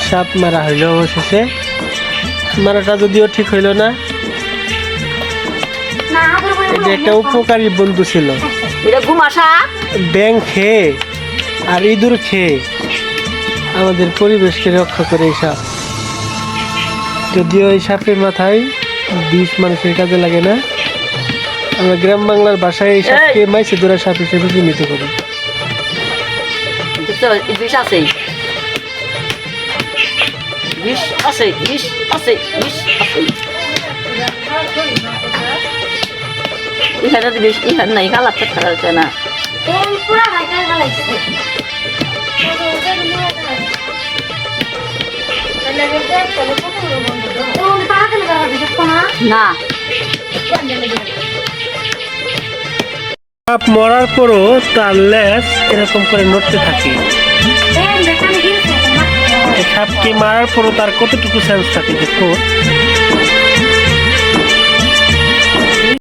সাপ মারা হইল অবশেষে, মারাটা যদিও ঠিক হইল না। এটা একটা উপকারী বন্ধু ছিল, ব্যাঙ খেয়ে আর ইঁদুর খেয়ে আমাদের পরিবেশকে রক্ষা করে এই সাপ। যদিও এই সাপের মাথায় বিষ মানুষের কাজে লাগে না, আমরা গ্রাম বাংলার ভাষায় এই সাপকে মাইছে ধরা সাপ হিসেবে চিহ্নিত করি। নাই কালারটা খারাপ হচ্ছে না। না সাপ মরার পরও তার লেজ এরকম করে নড়তে থাকে। সাপকে মারার পরও তার কতটুকু সেন্স থাকে দেখো।